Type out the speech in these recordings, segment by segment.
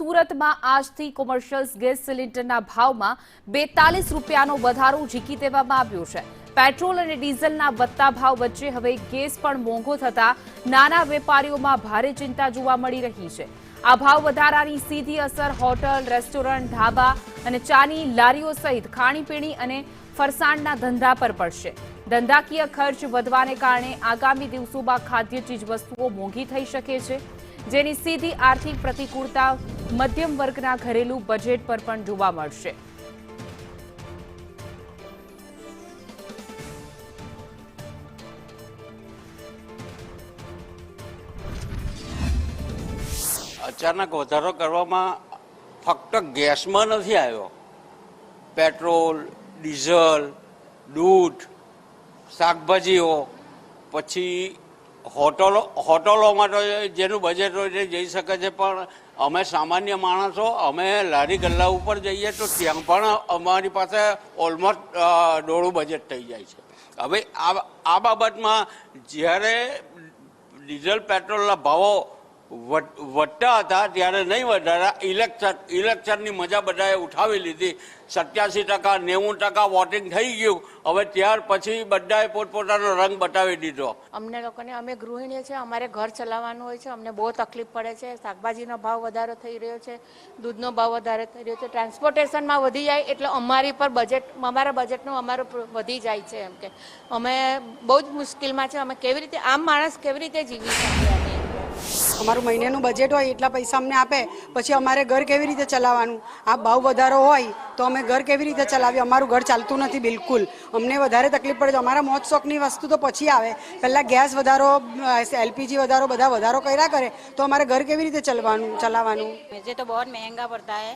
સુરતમાં આજથી commercial gas સિલિન્ડરના ભાવમાં 42 રૂપિયાનો વધારો ઝીકી દેવામાં આવ્યો છે। પેટ્રોલ અને ડીઝલના વધતા ભાવ વચ્ચે હવે ગેસ પણ મોંઘો થતા નાના વેપારીઓમાં ભારે ચિંતા જોવા મળી રહી છે। આ ભાવ વધારાની સીધી અસર હોટલ, રેસ્ટોરન્ટ, ઢાબા અને ચાની લારીઓ સહિત ખાણીપીણી અને ફરસાણના ધંધા પર પડશે। ધંધાકીય ખર્ચ વધવાને કારણે આગામી દિવસોમાં ખાદ્ય ચીજવસ્તુઓ મોંઘી થઈ શકે છે, જેની સીધી આર્થિક પ્રતિકૂળતા મધ્યમ વર્ગના ઘરેલુ બજેટ પર પણ જોવા મળશે। અચાનક વધારો કરવામાં ફક્ત ગેસમાં નથી આવ્યો, પેટ્રોલ, ડીઝલ, દૂધ, શાકભાજીઓ, પછી હોટલોમાં તો જેનું બજેટ હોય તે જઈ શકે છે, પણ અમે સામાન્ય માણસો અમે લારી ગલ્લા ઉપર જઈએ તો ત્યાં પણ અમારી પાસે ઓલમોસ્ટ દોઢું બજેટ થઈ જાય છે। હવે આ બાબતમાં જ્યારે ડીઝલ પેટ્રોલના ભાવો વધતા હતા ત્યારે નહીં વધારા, ઇલેક્શનની મજા બધાએ ઉઠાવી લીધી। 87%, 90% વોટિંગ થઈ ગયું। હવે ત્યાર પછી બધાએ પોતપોતાનો રંગ બતાવી દીધો। અમને લોકોને અમે ગૃહિણીઓ છે, અમારે ઘર ચલાવવાનું હોય છે, અમને બહુ તકલીફ પડે છે। શાકભાજીનો ભાવ વધારો થઈ રહ્યો છે, દૂધનો ભાવ વધારે થઈ રહ્યો છે, ટ્રાન્સપોર્ટેશનમાં વધી જાય એટલે અમારી પર અમારા બજેટનું અમારું વધી જાય છે। એમ કે અમે બહુ જ મુશ્કેલમાં છે। અમે કેવી રીતે આમ માણસ કેવી રીતે જીવી શકીએ? અમારું મહિનાનું બજેટ હોય એટલા પૈસા અમને આપે, પછી અમારે ઘર કેવી રીતે ચલાવવાનું? આ ભાવ વધારો હોય તો અમે ઘર કેવી રીતે ચલાવીએ? અમારું ઘર ચાલતું નથી બિલકુલ। અમને વધારે તકલીફ પડે છે। અમારા મોજ શોખની વસ્તુ તો પછી આવે, પહેલાં ગેસ વધારો, એલપીજી વધારો, બધા વધારો કર્યા કરે તો અમારે ઘર કેવી રીતે ચલાવવાનું? मुझे तो बहुत महंगा पड़ता है,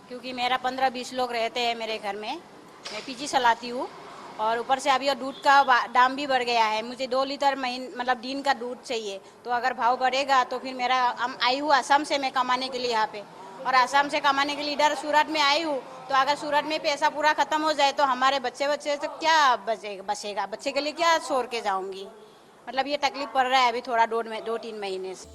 क्योंकि मेरा 15-20 लोग रहते हैं मेरे घर में। मैं पीजी चलाती हूँ और ऊपर से अभी दूध का दाम भी बढ़ गया है। मुझे 2 लीटर मतलब दिन का दूध चाहिए, तो अगर भाव बढ़ेगा तो फिर मेरा आई हूँ असम से मैं कमाने के लिए यहाँ पे, और असम से कमाने के लिए इधर सूरत में आई हूँ। तो अगर सूरत में पैसा पूरा ख़त्म हो जाए तो हमारे बच्चे से क्या बचेगा? बच्चे के लिए क्या छोड़ के जाऊँगी? मतलब ये तकलीफ पड़ रहा है अभी थोड़ा 2-3 महीने से।